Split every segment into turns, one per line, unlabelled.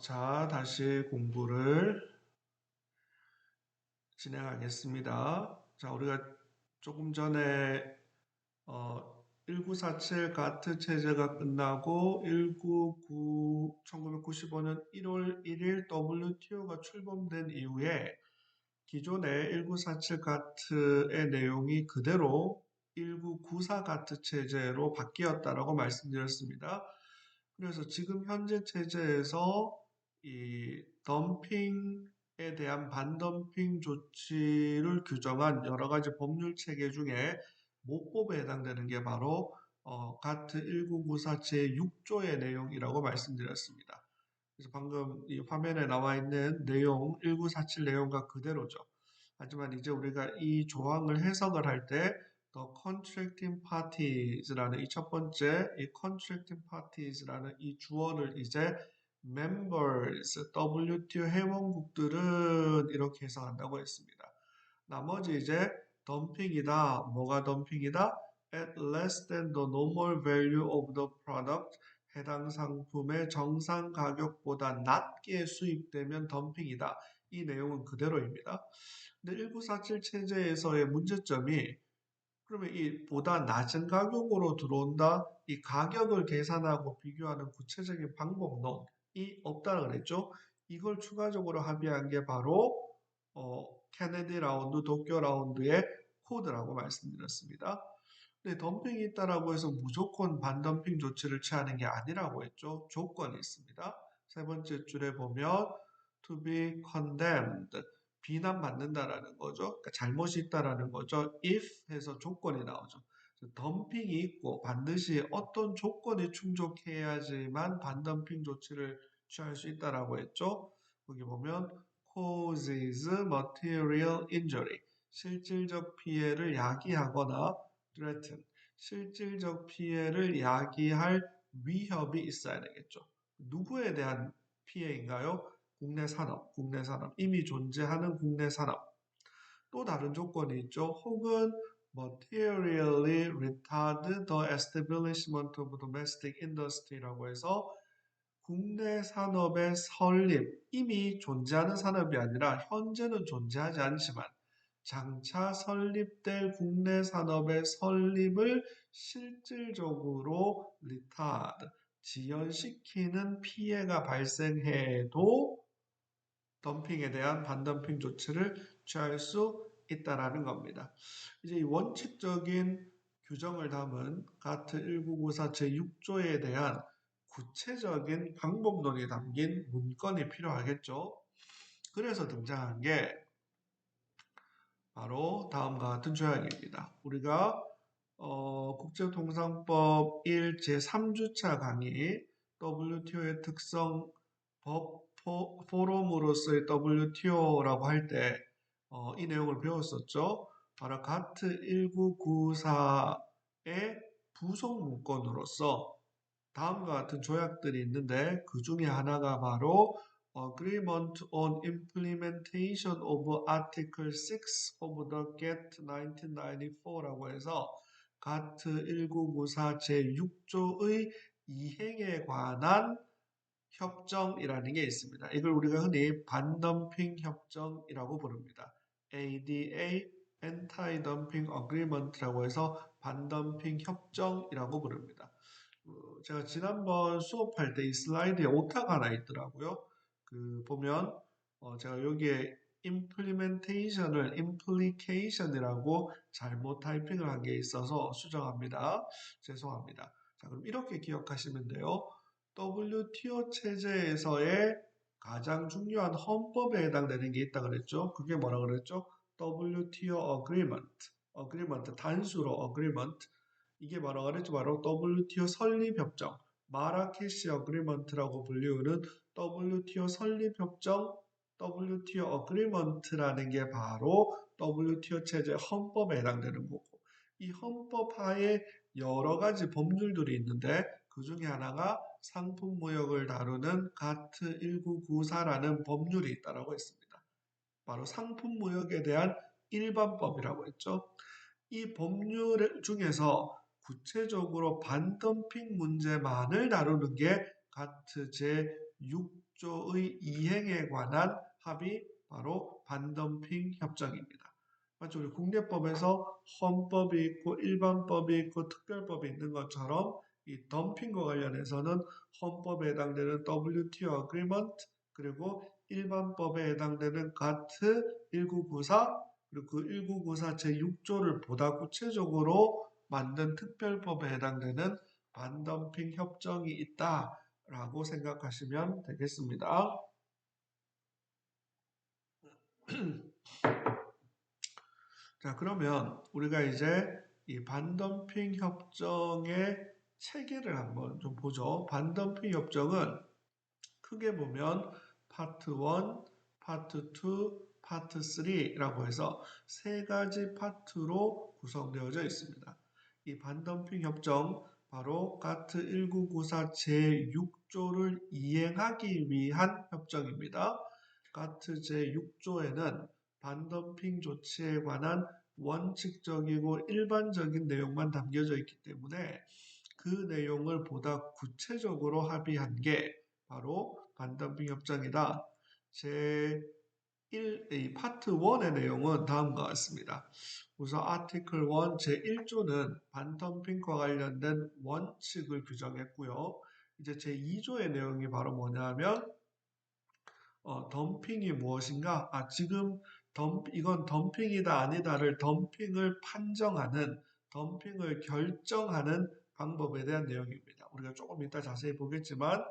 자, 다시 공부를 진행하겠습니다. 자, 우리가 조금 전에 1947 가트 체제가 끝나고 1995년 1월 1일 WTO가 출범된 이후에 기존의 1947 가트의 내용이 그대로 1994 가트 체제로 바뀌었다라고 말씀드렸습니다. 그래서 지금 현재 체제에서 이 덤핑에 대한 반덤핑 조치를 규정한 여러 가지 법률 체계 중에 모법에 해당되는 게 바로 가트 1994 제6조의 내용이라고 말씀드렸습니다. 그래서 방금 이 화면에 나와 있는 내용 1947 내용과 그대로죠. 하지만 이제 우리가 이 조항을 해석을 할 때 The Contracting Parties라는 이 첫 번째 이 Contracting Parties라는 이 주어를 이제 Members, WTO 회원국들은 이렇게 해석한다고 했습니다. 나머지 이제 덤핑이다. 뭐가 덤핑이다? At less than the normal value of the product. 해당 상품의 정상 가격보다 낮게 수입되면 덤핑이다. 이 내용은 그대로입니다. 근데 1947 체제에서의 문제점이 그러면 이 보다 낮은 가격으로 들어온다. 이 가격을 계산하고 비교하는 구체적인 방법론이 없다고 그랬죠. 이걸 추가적으로 합의한 게 바로 케네디 라운드, 도쿄 라운드의 코드라고 말씀드렸습니다. 근데 덤핑이 있다라고 해서 무조건 반덤핑 조치를 취하는 게 아니라고 했죠. 조건이 있습니다. 세 번째 줄에 보면 to be condemned 비난받는다라는 거죠. 그러니까 잘못이 있다라는 거죠. if 해서 조건이 나오죠. 덤핑이 있고 반드시 어떤 조건이 충족해야지만 반덤핑 조치를 취할 수 있다라고 했죠. 거기 보면 causes material injury 실질적 피해를 야기하거나 threaten 실질적 피해를 야기할 위협이 있어야 되겠죠. 누구에 대한 피해인가요? 국내 산업, 이미 존재하는 국내 산업. 또 다른 조건이 있죠. 혹은 materially retard the establishment of domestic industry라고 해서 국내 산업의 설립, 이미 존재하는 산업이 아니라 현재는 존재하지 않지만 장차 설립될 국내 산업의 설립을 실질적으로 retard, 지연시키는 피해가 발생해도 덤핑에 대한 반덤핑 조치를 취할 수 있다라는 겁니다. 이제 이 원칙적인 규정을 담은 가트 1994 제6조에 대한 구체적인 방법론이 담긴 문건이 필요하겠죠. 그래서 등장한 게 바로 다음과 같은 조약입니다. 우리가 국제통상법 1 제3주차 강의 WTO의 특성 법 포럼으로서의 WTO라고 할 때 이 내용을 배웠었죠. 바로 가트 1994의 부속 문건으로서 다음과 같은 조약들이 있는데 그 중에 하나가 바로 Agreement on Implementation of Article 6 of the GATT 1994라고 해서 가트 1994 제6조의 이행에 관한 협정이라는 게 있습니다. 이걸 우리가 흔히 반덤핑 협정이라고 부릅니다. ADA, Anti-Dumping Agreement라고 해서 반덤핑 협정이라고 부릅니다. 제가 지난번 수업할 때 이 슬라이드에 오타가 하나 있더라고요. 그 보면 제가 여기에 implementation을 implication이라고 잘못 타이핑을 한 게 있어서 수정합니다. 죄송합니다. 자, 그럼 이렇게 기억하시면 돼요. WTO 체제에서의 가장 중요한 헌법에 해당되는 게 있다 그랬죠. 그게 뭐라 그랬죠? WTO Agreement, 단수로 Agreement. 이게 바로 그랬죠. 바로 WTO 설립협정, 마라케시 어그리먼트라고 불리우는 WTO 설립협정, WTO 어그리먼트라는 게 바로 WTO 체제 헌법에 해당되는 거고, 이 헌법 하에 여러 가지 법률들이 있는데 그 중에 하나가 상품무역을 다루는 가트 1994라는 법률이 있다라고 했습니다. 바로 상품무역에 대한 일반법이라고 했죠. 이 법률 중에서 구체적으로 반덤핑 문제만을 다루는 게 가트 제6 6조의 이행에 관한 합의 바로 반덤핑 협정입니다. 맞죠? 우리 국내법에서 헌법이 있고 일반법이 있고 특별법이 있는 것처럼 이 덤핑과 관련해서는 헌법에 해당되는 WTO Agreement 그리고 일반법에 해당되는 GATT 1994 그리고 그 1994 제6조를 보다 구체적으로 만든 특별법에 해당되는 반덤핑 협정이 있다라고 생각하시면 되겠습니다. 자, 그러면 우리가 이제 이 반덤핑 협정의 체계를 한번 좀 보죠. 반덤핑 협정은 크게 보면 파트 1, 파트 2, 파트 3라고 해서 세 가지 파트로 구성되어져 있습니다. 이 반덤핑 협정 바로 가트 1994 제6조를 이행하기 위한 협정입니다. 가트 제6조에는 반덤핑 조치에 관한 원칙적이고 일반적인 내용만 담겨져 있기 때문에 그 내용을 보다 구체적으로 합의한 게 바로 반덤핑 협정이다. 이 파트 1의 내용은 다음과 같습니다. 우선 아티클 1 제1조는 반덤핑과 관련된 원칙을 규정했고요. 이제 제2조의 내용이 바로 뭐냐면 덤핑이 무엇인가? 지금 이건 덤핑이다 아니다를 덤핑을 판정하는, 덤핑을 결정하는 방법에 대한 내용입니다. 우리가 조금 이따 자세히 보겠지만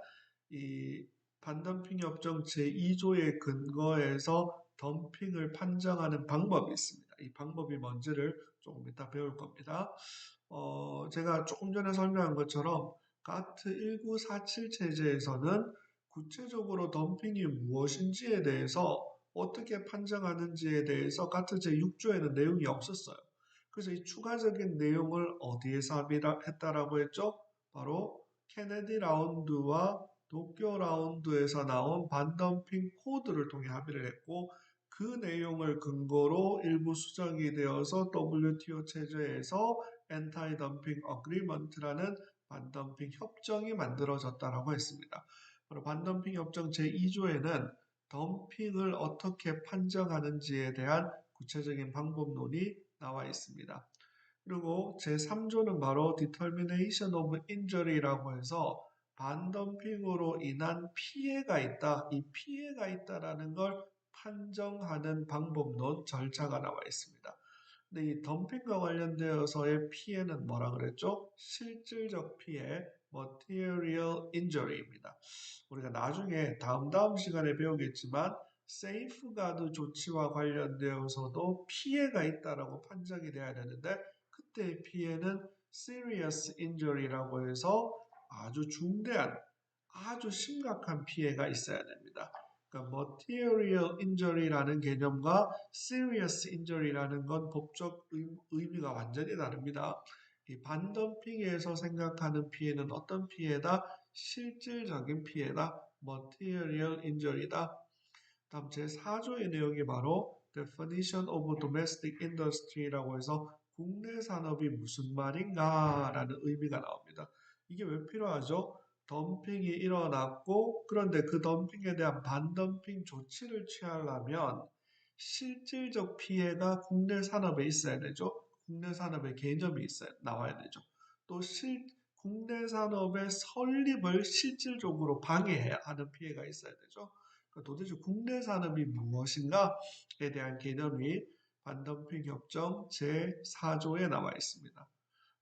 이 반덤핑 협정 제2조의 근거에서 덤핑을 판정하는 방법이 있습니다. 이 방법이 뭔지를 조금 이따 배울 겁니다. 제가 조금 전에 설명한 것처럼 가트 1947 체제에서는 구체적으로 덤핑이 무엇인지에 대해서 어떻게 판정하는지에 대해서 가트 제6조에는 내용이 없었어요. 그래서 이 추가적인 내용을 어디에서 합의했다라고 했죠? 바로 케네디 라운드와 도쿄 라운드에서 나온 반덤핑 코드를 통해 합의를 했고 그 내용을 근거로 일부 수정이 되어서 WTO 체제에서 엔타이 덤핑 어그리먼트라는 반덤핑 협정이 만들어졌다라고 했습니다. 바로 반덤핑 협정 제2조에는 덤핑을 어떻게 판정하는지에 대한 구체적인 방법론이 나와 있습니다. 그리고 제3조는 바로 Determination of Injury라고 해서 반덤핑으로 인한 피해가 있다. 이 피해가 있다라는 걸 판정하는 방법론 절차가 나와 있습니다. 근데 이 덤핑과 관련되어서의 피해는 뭐라 그랬죠? 실질적 피해, material injury입니다. 우리가 나중에 다음 시간에 배우겠지만 세이프가드 조치와 관련되어서도 피해가 있다라고 판정이 돼야 되는데 그때의 피해는 serious injury라고 해서 아주 중대한, 아주 심각한 피해가 있어야 됩니다. 그러니까 material injury라는 개념과 serious injury라는 건 법적 의미가 완전히 다릅니다. 이 반덤핑에서 생각하는 피해는 어떤 피해다? 실질적인 피해다. material injury다. 다음 제4조의 내용이 바로 definition of domestic industry라고 해서 국내 산업이 무슨 말인가 라는 의미가 나옵니다. 이게 왜 필요하죠? 덤핑이 일어났고 그런데 그 덤핑에 대한 반덤핑 조치를 취하려면 실질적 피해가 국내 산업에 있어야 되죠. 국내 산업의 개념이 나와야 되죠. 또 국내 산업의 설립을 실질적으로 방해해야 하는 피해가 있어야 되죠. 도대체 국내 산업이 무엇인가에 대한 개념이 반덤핑 협정 제4조에 나와 있습니다.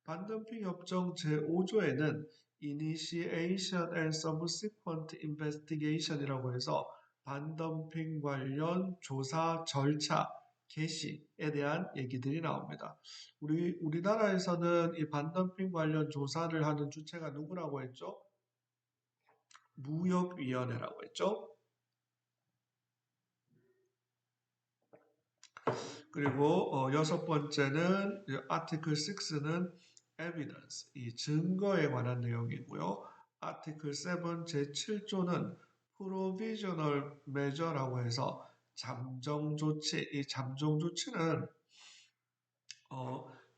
반덤핑 협정 제5조에는 Initiation and Subsequent Investigation이라고 해서 반덤핑 관련 조사 절차 개시에 대한 얘기들이 나옵니다. 우리나라에서는 이 반덤핑 관련 조사를 하는 주체가 누구라고 했죠? 무역위원회라고 했죠? 그리고 여섯 번째는 아티클 6는 evidence, 이 증거에 관한 내용이고요. 아티클 7 제7조는 provisional measure라고 해서 잠정 조치, 이 잠정 조치는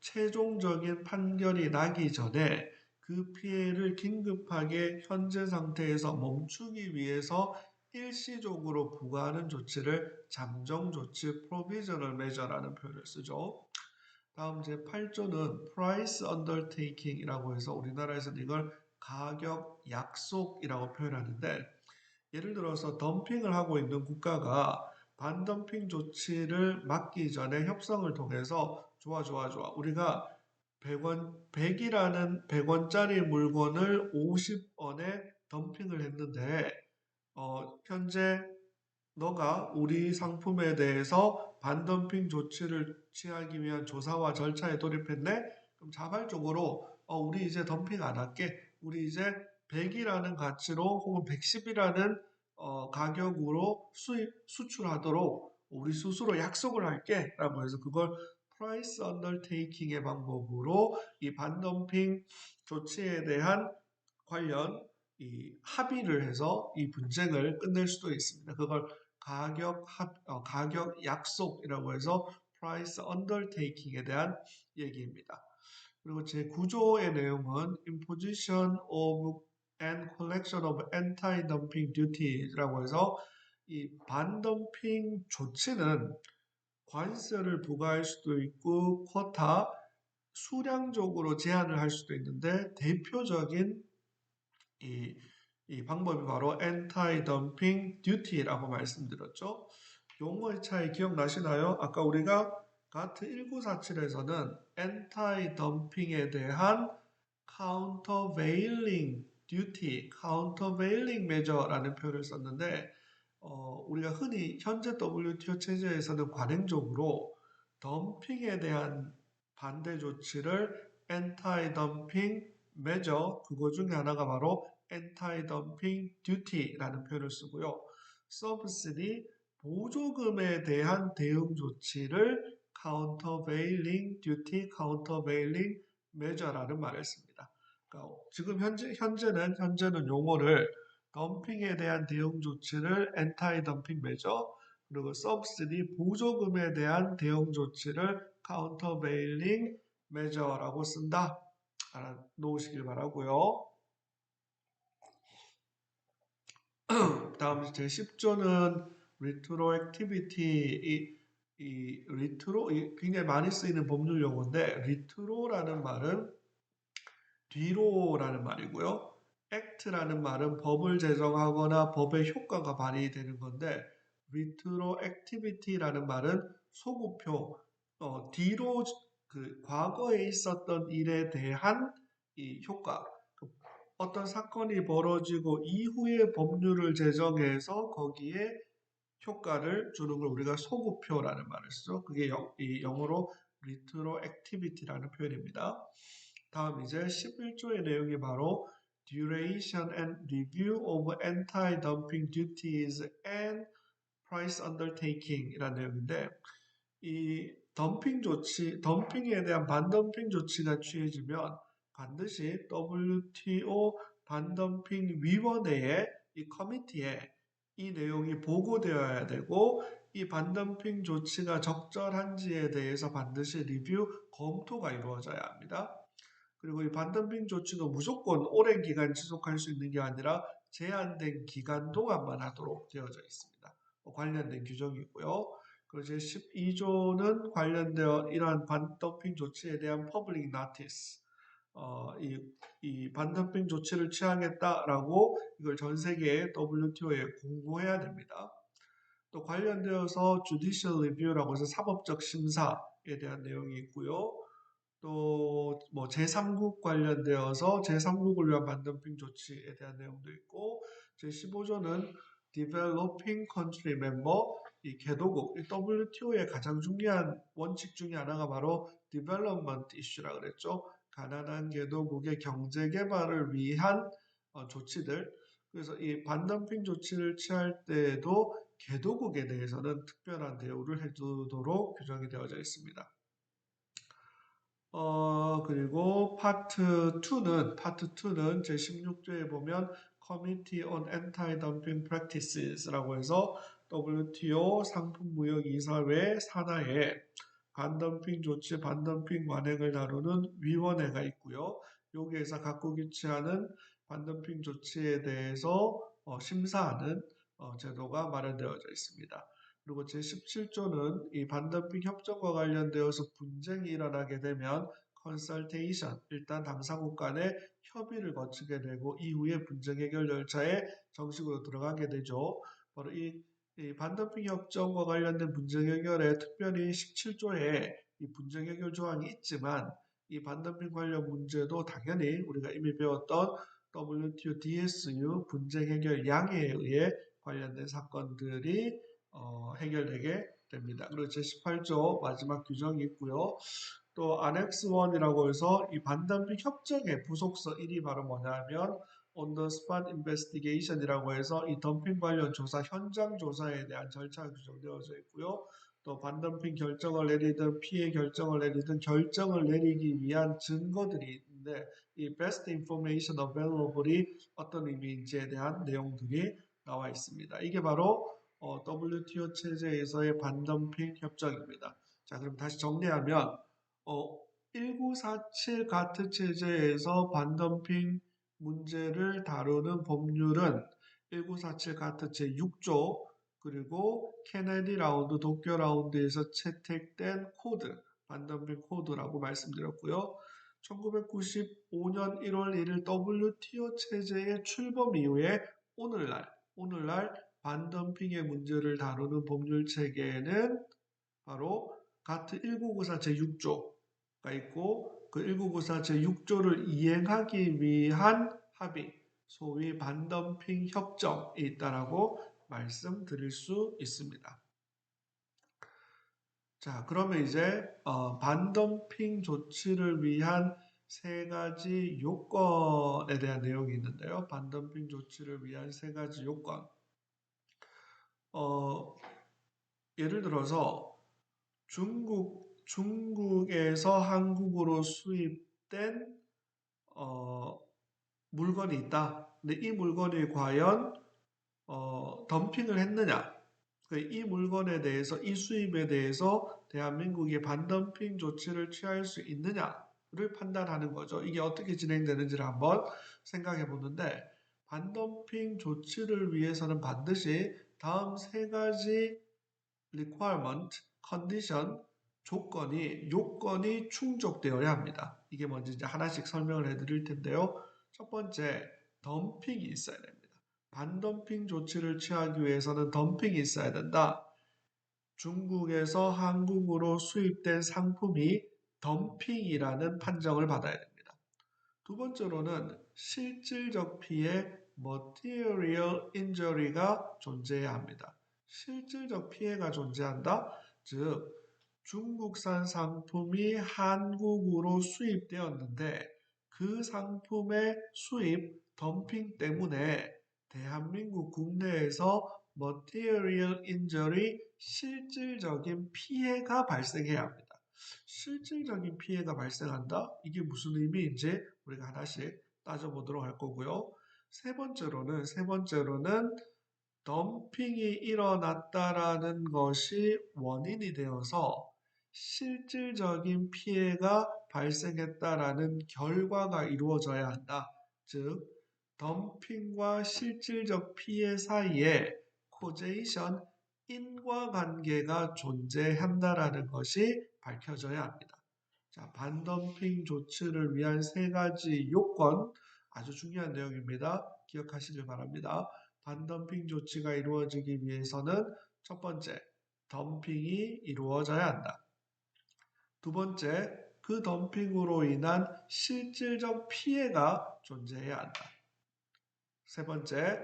최종적인 판결이 나기 전에 그 피해를 긴급하게 현재 상태에서 멈추기 위해서 일시적으로 부과하는 조치를 잠정 조치 provisional measure라는 표현을 쓰죠. 다음 제 8조는 price undertaking이라고 해서 우리나라에서는 이걸 가격 약속이라고 표현하는데 예를 들어서 덤핑을 하고 있는 국가가 반덤핑 조치를 막기 전에 협상을 통해서 좋아 우리가 100원 100이라는 100원짜리 물건을 50원에 덤핑을 했는데 현재 너가 우리 상품에 대해서 반덤핑 조치를 취하기 위한 조사와 절차에 돌입했네? 그럼 자발적으로 우리 이제 덤핑 안 할게. 우리 이제 100이라는 가치로 혹은 110이라는 가격으로 수출하도록 우리 스스로 약속을 할게. 라고 해서 그걸 price undertaking의 방법으로 이 반덤핑 조치에 대한 관련 이 합의를 해서 이 분쟁을 끝낼 수도 있습니다. 그걸 가격 약속이라고 해서 price undertaking에 대한 얘기입니다. 그리고 제 9조의 내용은 imposition of and collection of anti-dumping duties라고 해서 이 반덤핑 조치는 관세를 부과할 수도 있고 쿼타 수량적으로 제한을 할 수도 있는데 대표적인 이, 이 방법이 바로 anti-dumping duty라고 말씀드렸죠. 용어의 차이 기억나시나요? 아까 우리가 가트 1947에서는 anti-dumping에 대한 countervailing duty, countervailing measure라는 표현을 썼는데 우리가 흔히 현재 WTO 체제에서는 관행적으로 덤핑에 대한 반대 조치를 anti-dumping measure 그거 중에 하나가 바로 anti-dumping duty라는 표현을 쓰고요. subsidy 보조금에 대한 대응 조치를 countervailing duty, countervailing measure라는 말을 씁니다. 그러니까 지금 현재는 용어를 덤핑에 대한 대응 조치를 anti-dumping measure 그리고 subsidy 보조금에 대한 대응 조치를 countervailing measure라고 쓴다. 알아놓으시길 바라고요. 다음 제 10조는 retroactivity 굉장히 많이 쓰이는 법률 용어인데 retro라는 말은 뒤로라는 말이고요. act라는 말은 법을 제정하거나 법의 효과가 발휘되는 건데 retroactivity라는 말은 소급표 뒤로 과거에 있었던 일에 대한 이 효과 어떤 사건이 벌어지고 이후에 법률을 제정해서 거기에 효과를 주는 걸 우리가 소급표라는 말을 쓰죠. 그게 이 영어로 retroactivity라는 표현입니다. 다음 이제 11조의 내용이 바로 duration and review of anti-dumping duties and price undertaking이라는 내용인데 이 덤핑에 대한 반덤핑 조치가 취해지면 반드시 WTO 반덤핑 위원회의 이 커미티에 이 내용이 보고되어야 되고 이 반덤핑 조치가 적절한지에 대해서 반드시 리뷰 검토가 이루어져야 합니다. 그리고 이 반덤핑 조치도 무조건 오랜 기간 지속할 수 있는 게 아니라 제한된 기간 동안만 하도록 되어져 있습니다. 관련된 규정이고요. 그리고 제 12조는 관련되어 이러한 반덤핑 조치에 대한 퍼블릭 나티스 이 반덤핑 조치를 취하겠다라고 이걸 전 세계 WTO에 공고해야 됩니다. 또 관련되어서 judicial review라고 해서 사법적 심사에 대한 내용이 있고요. 또 뭐 제3국 관련되어서 제3국을 위한 반덤핑 조치에 대한 내용도 있고 제15조는 developing country member 이 개도국 이 WTO의 가장 중요한 원칙 중에 하나가 바로 development issue라 그랬죠. 가난한 개도국의 경제 개발을 위한 조치들 그래서 이 반덤핑 조치를 취할 때에도 개도국에 대해서는 특별한 대우를 해주도록 규정이 되어져 있습니다. 그리고 파트 2는 제16조에 보면 Committee on Anti-Dumping Practices라고 해서 WTO 상품무역이사회 산하에 반덤핑 조치, 반덤핑 관행을 다루는 위원회가 있고요. 여기에서 각국이 취하는 반덤핑 조치에 대해서 심사하는 제도가 마련되어져 있습니다. 그리고 제17조는 이 반덤핑 협정과 관련되어서 분쟁이 일어나게 되면 컨설테이션, 일단 당사국 간의 협의를 거치게 되고 이후에 분쟁 해결 절차에 정식으로 들어가게 되죠. 바로 이 반덤핑 협정과 관련된 분쟁 해결에 특별히 17조에 이 분쟁 해결 조항이 있지만 이 반덤핑 관련 문제도 당연히 우리가 이미 배웠던 WTO DSU 분쟁 해결 양해에 의해 관련된 사건들이 해결되게 됩니다. 그리고 제18조 마지막 규정이 있고요. 또 Annex 1이라고 해서 이 반덤핑 협정의 부속서 1이 바로 뭐냐면 On the Spot Investigation이라고 해서 이 덤핑 관련 조사, 현장 조사에 대한 절차가 규정되어져 있고요. 또 반덤핑 결정을 내리든 피해 결정을 내리든 결정을 내리기 위한 증거들이 있는데 이 Best Information Available이 어떤 의미인지에 대한 내용들이 나와 있습니다. 이게 바로 WTO 체제에서의 반덤핑 협정입니다. 자, 그럼 다시 정리하면 1947 가트 체제에서 반덤핑 문제를 다루는 법률은 1947 가트 제6조 그리고 케네디 라운드, 도쿄 라운드에서 채택된 코드, 반덤핑 코드라고 말씀드렸고요. 1995년 1월 1일 WTO 체제의 출범 이후에 오늘날 반덤핑의 문제를 다루는 법률 체계에는 바로 가트 1994 제6조가 있고 그 1994 제6조를 이행하기 위한 합의, 소위 반덤핑 협정이 있다라고 말씀드릴 수 있습니다. 자, 그러면 이제 반덤핑 조치를 위한 세 가지 요건에 대한 내용이 있는데요. 반덤핑 조치를 위한 세 가지 요건. 예를 들어서 중국에서 한국으로 수입된 물건이 있다. 근데 이 물건이 과연 덤핑을 했느냐? 이 물건에 대해서 이 수입에 대해서 대한민국이 반덤핑 조치를 취할 수 있느냐를 판단하는 거죠. 이게 어떻게 진행되는지를 한번 생각해 보는데 반덤핑 조치를 위해서는 반드시 다음 세 가지 requirement, condition, 요건이 충족되어야 합니다. 이게 뭔지 이제 하나씩 설명을 해드릴 텐데요. 첫 번째, 덤핑이 있어야 됩니다. 반덤핑 조치를 취하기 위해서는 덤핑이 있어야 된다. 중국에서 한국으로 수입된 상품이 덤핑이라는 판정을 받아야 됩니다. 두 번째로는 실질적 피해, material injury가 존재해야 합니다. 실질적 피해가 존재한다. 즉, 중국산 상품이 한국으로 수입되었는데 그 상품의 수입, 덤핑 때문에 대한민국 국내에서 material injury, 실질적인 피해가 발생해야 합니다. 실질적인 피해가 발생한다? 이게 무슨 의미인지 우리가 하나씩 따져보도록 할 거고요. 세 번째로는 덤핑이 일어났다라는 것이 원인이 되어서 실질적인 피해가 발생했다라는 결과가 이루어져야 한다. 즉, 덤핑과 실질적 피해 사이에 코제이션, 인과관계가 존재한다라는 것이 밝혀져야 합니다. 자, 반덤핑 조치를 위한 세 가지 요건, 아주 중요한 내용입니다. 기억하시길 바랍니다. 반덤핑 조치가 이루어지기 위해서는 첫 번째, 덤핑이 이루어져야 한다. 두 번째, 그 덤핑으로 인한 실질적 피해가 존재해야 한다. 세 번째,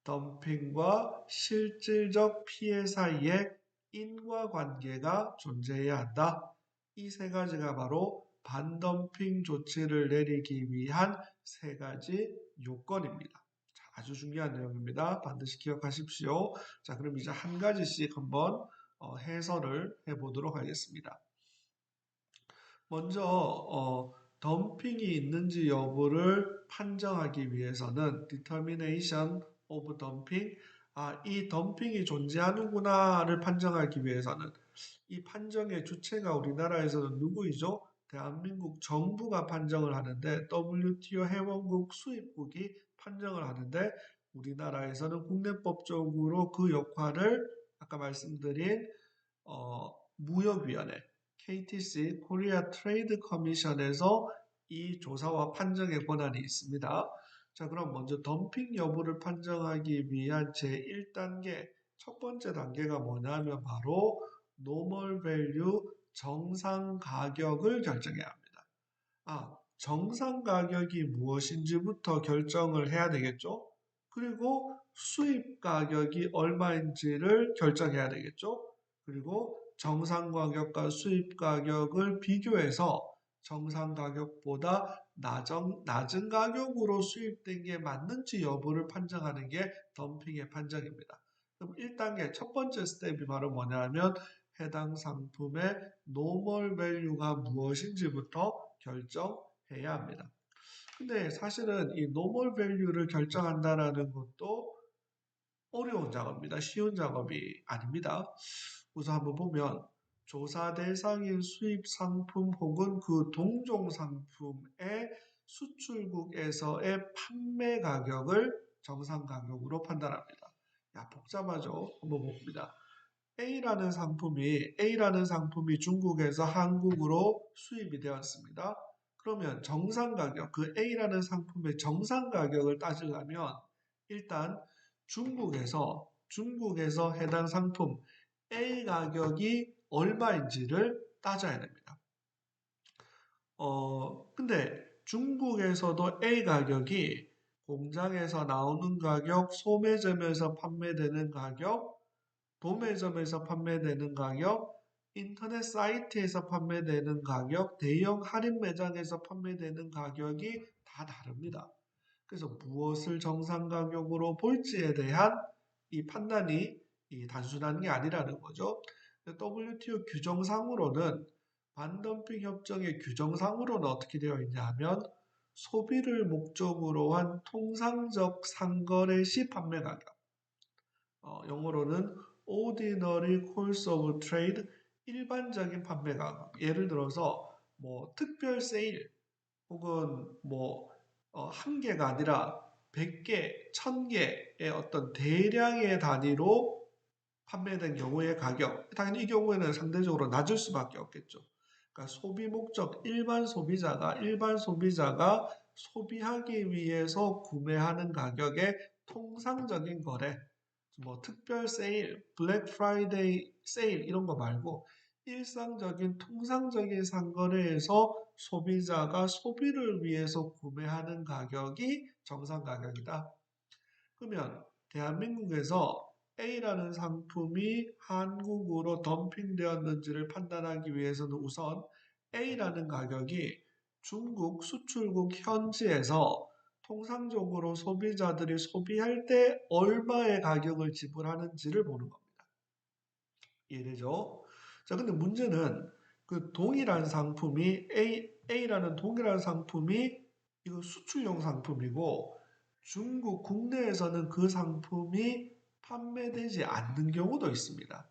덤핑과 실질적 피해 사이에 인과관계가 존재해야 한다. 이 세 가지가 바로 반덤핑 조치를 내리기 위한 세 가지 요건입니다. 자, 아주 중요한 내용입니다. 반드시 기억하십시오. 자, 그럼 이제 한 가지씩 한번 해설을 해보도록 하겠습니다. 먼저 덤핑이 있는지 여부를 판정하기 위해서는 determination of dumping, 이 덤핑이 존재하는구나를 판정하기 위해서는 이 판정의 주체가 우리나라에서는 누구이죠? 대한민국 정부가 판정을 하는데 WTO 회원국 수입국이 판정을 하는데 우리나라에서는 국내법적으로 그 역할을 아까 말씀드린 무역위원회 KTC 코리아 트레이드 커미션에서 이 조사와 판정의 권한이 있습니다. 자, 그럼 먼저 덤핑 여부를 판정하기 위한 제1단계 첫 번째 단계가 뭐냐면 바로 노멀 밸류 정상 가격을 결정해야 합니다. 정상 가격이 무엇인지부터 결정을 해야 되겠죠? 그리고 수입 가격이 얼마인지를 결정해야 되겠죠? 그리고 정상 가격과 수입 가격을 비교해서 정상 가격보다 낮은 가격으로 수입된 게 맞는지 여부를 판정하는 게 덤핑의 판정입니다. 그럼 1단계 첫 번째 스텝이 바로 뭐냐면 해당 상품의 노멀 밸류가 무엇인지부터 결정해야 합니다. 근데 사실은 이 노멀 밸류를 결정한다라는 것도 어려운 작업입니다. 쉬운 작업이 아닙니다. 우선 한번 보면 조사 대상인 수입 상품 혹은 그 동종 상품의 수출국에서의 판매 가격을 정상 가격으로 판단합니다. 야, 복잡하죠? 한번 봅니다. A라는 상품이 중국에서 한국으로 수입이 되었습니다. 그러면 정상 가격, 그 A라는 상품의 정상 가격을 따지려면 일단 중국에서 해당 상품 A 가격이 얼마인지를 따져야 됩니다. 근데 중국에서도 A 가격이 공장에서 나오는 가격, 소매점에서 판매되는 가격, 도매점에서 판매되는 가격, 인터넷 사이트에서 판매되는 가격, 대형 할인 매장에서 판매되는 가격이 다 다릅니다. 그래서 무엇을 정상 가격으로 볼지에 대한 이 판단이 단순한 게 아니라는 거죠. WTO 규정상으로는 반덤핑 협정의 규정상으로는 어떻게 되어 있냐 하면 소비를 목적으로 한 통상적 상거래 시 판매 가격, 영어로는 ordinary course of trade, 일반적인 판매 가격. 예를 들어서 뭐 특별 세일 혹은 뭐 한 개가 아니라 100개, 1000개의 어떤 대량의 단위로 판매된 경우의 가격. 당연히 이 경우에는 상대적으로 낮을 수밖에 없겠죠. 그러니까 소비 목적 일반 소비자가 소비하기 위해서 구매하는 가격의 통상적인 거래, 뭐 특별 세일, 블랙 프라이데이 세일 이런 거 말고 일상적인 통상적인 상거래에서 소비자가 소비를 위해서 구매하는 가격이 정상 가격이다. 그러면 대한민국에서 A라는 상품이 한국으로 덤핑되었는지를 판단하기 위해서는 우선 A라는 가격이 중국 수출국 현지에서 통상적으로 소비자들이 소비할 때 얼마의 가격을 지불하는지를 보는 겁니다. 이해되죠? 자, 근데 문제는 그 동일한 상품이 A라는 동일한 상품이 이거 수출용 상품이고 중국 국내에서는 그 상품이 판매되지 않는 경우도 있습니다.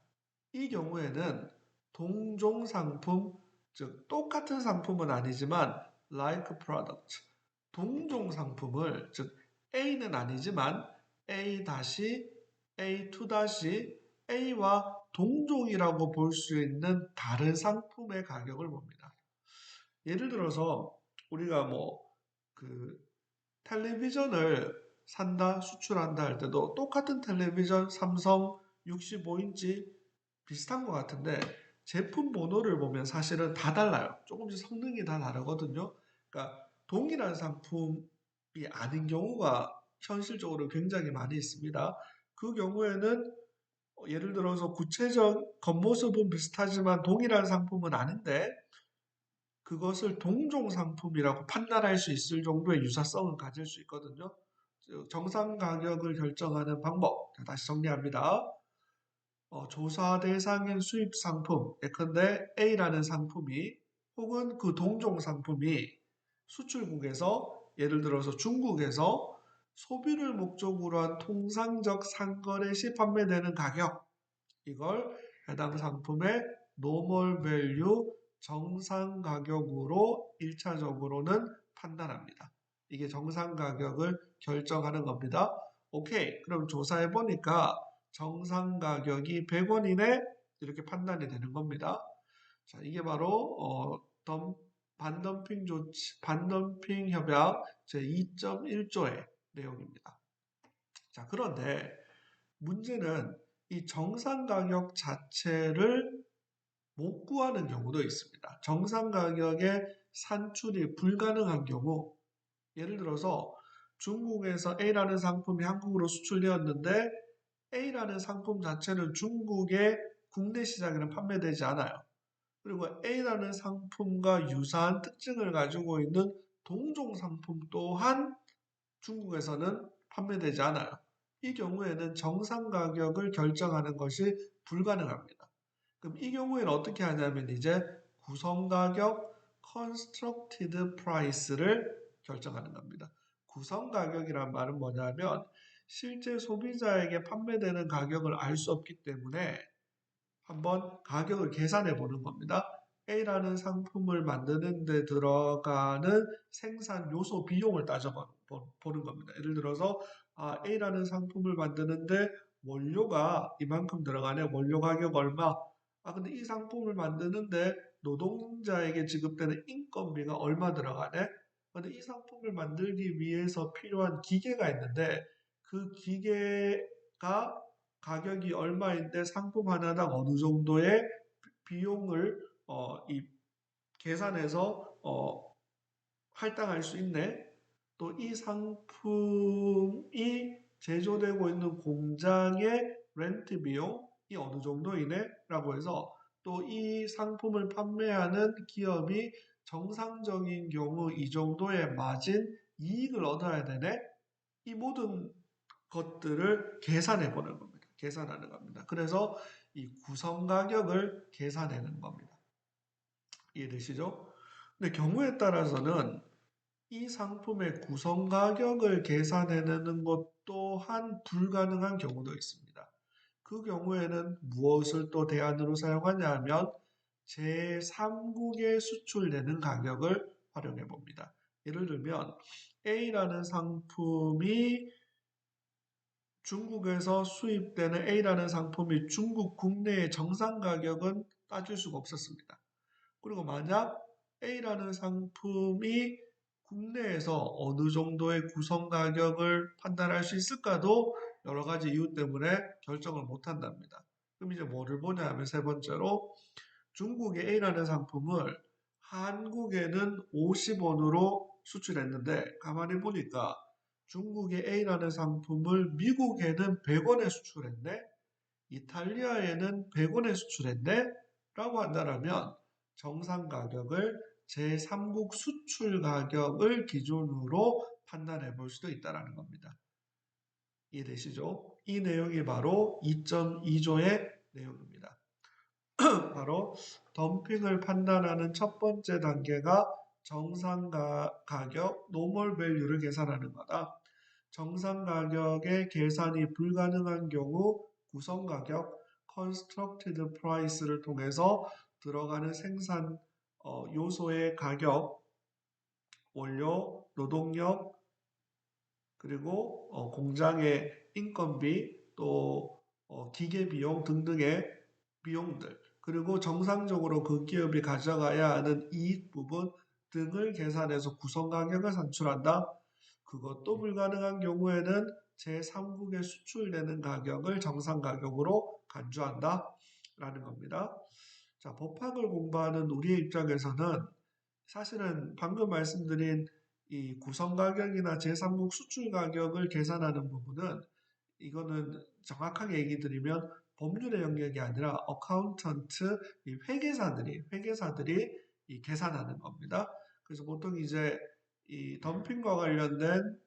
이 경우에는 동종 상품, 즉 똑같은 상품은 아니지만 like product, 동종 상품을 즉 A는 아니지만 A-A2-A와 동종이라고 볼 수 있는 다른 상품의 가격을 봅니다. 예를 들어서 우리가 그 텔레비전을 산다, 수출한다 할 때도 똑같은 텔레비전 삼성 65인치 비슷한 것 같은데 제품 번호를 보면 사실은 다 달라요. 조금씩 성능이 다 다르거든요. 그러니까 동일한 상품이 아닌 경우가 현실적으로 굉장히 많이 있습니다. 그 경우에는 예를 들어서 구체적 겉모습은 비슷하지만 동일한 상품은 아닌데 그것을 동종 상품이라고 판단할 수 있을 정도의 유사성을 가질 수 있거든요. 정상 가격을 결정하는 방법. 다시 정리합니다. 조사 대상인 수입 상품, 예컨대 A라는 상품이 혹은 그 동종 상품이 수출국에서 예를 들어서 중국에서 소비를 목적으로 한 통상적 상거래 시 판매되는 가격, 이걸 해당 상품의 노멀 밸류 정상 가격으로 1차적으로는 판단합니다. 이게 정상 가격을 결정하는 겁니다. 오케이. 그럼 조사해 보니까 정상 가격이 100원이네. 이렇게 판단이 되는 겁니다. 자, 이게 바로 반덤핑 조치, 반덤핑 협약 제2.1조의 내용입니다. 자, 그런데 문제는 이 정상 가격 자체를 못 구하는 경우도 있습니다. 정상 가격에 산출이 불가능한 경우, 예를 들어서 중국에서 A라는 상품이 한국으로 수출되었는데 A라는 상품 자체는 중국의 국내 시장에는 판매되지 않아요. 그리고 A라는 상품과 유사한 특징을 가지고 있는 동종 상품 또한 중국에서는 판매되지 않아요. 이 경우에는 정상 가격을 결정하는 것이 불가능합니다. 그럼 이 경우에는 어떻게 하냐면 이제 구성 가격 (constructed price를) 결정하는 겁니다. 구성 가격이란 말은 뭐냐면 실제 소비자에게 판매되는 가격을 알 수 없기 때문에 한번 가격을 계산해 보는 겁니다. A라는 상품을 만드는 데 들어가는 생산 요소 비용을 따져보는 겁니다. 예를 들어서 A라는 상품을 만드는데 원료가 이만큼 들어가네. 원료 가격 얼마? 근데 이 상품을 만드는데 노동자에게 지급되는 인건비가 얼마 들어가네? 근데 이 상품을 만들기 위해서 필요한 기계가 있는데 그 기계가 가격이 얼마인데 상품 하나당 어느 정도의 비용을 이 계산해서 할당할 수 있네. 또 이 상품이 제조되고 있는 공장의 렌트 비용이 어느 정도이네 라고 해서 또 이 상품을 판매하는 기업이 정상적인 경우 이 정도의 마진 이익을 얻어야 되네. 이 모든 것들을 계산해 보는 겁니다. 계산하는 겁니다. 그래서 이 구성 가격을 계산하는 겁니다. 이해되시죠? 근데 경우에 따라서는 이 상품의 구성 가격을 계산해내는 것 또한 불가능한 경우도 있습니다. 그 경우에는 무엇을 또 대안으로 사용하냐 하면 제3국에 수출되는 가격을 활용해 봅니다. 예를 들면 A라는 상품이 중국에서 수입되는 A라는 상품이 중국 국내의 정상 가격은 따질 수가 없었습니다. 그리고 만약 A라는 상품이 국내에서 어느 정도의 구성 가격을 판단할 수 있을까도 여러 가지 이유 때문에 결정을 못 한답니다. 그럼 이제 뭐를 보냐 하면 세 번째로 중국의 A라는 상품을 한국에는 50원으로 수출했는데 가만히 보니까 중국의 A라는 상품을 미국에는 100원에 수출했네? 이탈리아에는 100원에 수출했네? 라고 한다면 정상 가격을 제3국 수출 가격을 기준으로 판단해 볼 수도 있다는 겁니다. 이해되시죠? 이 내용이 바로 2.2조의 내용입니다. 바로 덤핑을 판단하는 첫 번째 단계가 정상 가격 (normal value를) 계산하는 거다. 정상 가격의 계산이 불가능한 경우 구성 가격 (constructed price를) 통해서 들어가는 생산 요소의 가격, 원료, 노동력, 그리고 공장의 인건비, 또 기계 비용 등등의 비용들, 그리고 정상적으로 그 기업이 가져가야 하는 이익 부분 등을 계산해서 구성 가격을 산출한다. 그것도 불가능한 경우에는 제3국에 수출되는 가격을 정상 가격으로 간주한다. 라는 겁니다. 자, 법학을 공부하는 우리의 입장에서는 사실은 방금 말씀드린 이 구성 가격이나 제3국 수출 가격을 계산하는 부분은 이거는 정확하게 얘기 드리면 법률의 영역이 아니라 어카운턴트, 이 회계사들이 이 계산하는 겁니다. 그래서 보통 이제 이 덤핑과 관련된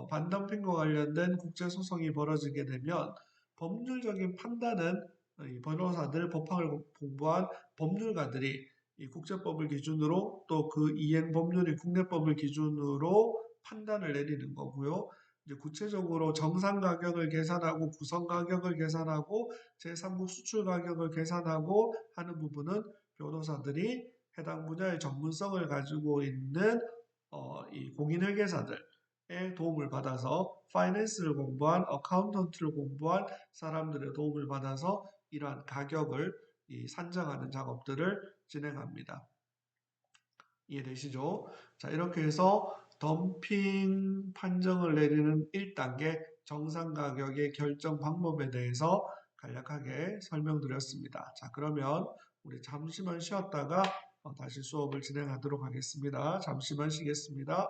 반덤핑과 관련된 국제 소송이 벌어지게 되면 법률적인 판단은 이 변호사들, 법학을 공부한 법률가들이 이 국제법을 기준으로 또 그 이행 법률인 국내법을 기준으로 판단을 내리는 거고요. 이제 구체적으로 정상 가격을 계산하고 구성 가격을 계산하고 제3국 수출 가격을 계산하고 하는 부분은 변호사들이 해당 분야의 전문성을 가지고 있는 이 공인회계사들, 도움을 받아서 파이낸스를 공부한 어카운턴트를 공부한 사람들의 도움을 받아서 이러한 가격을 산정하는 작업들을 진행합니다. 이해되시죠? 자, 이렇게 해서 덤핑 판정을 내리는 1단계 정상 가격의 결정 방법에 대해서 간략하게 설명드렸습니다. 자, 그러면 우리 잠시만 쉬었다가 다시 수업을 진행하도록 하겠습니다. 잠시만 쉬겠습니다.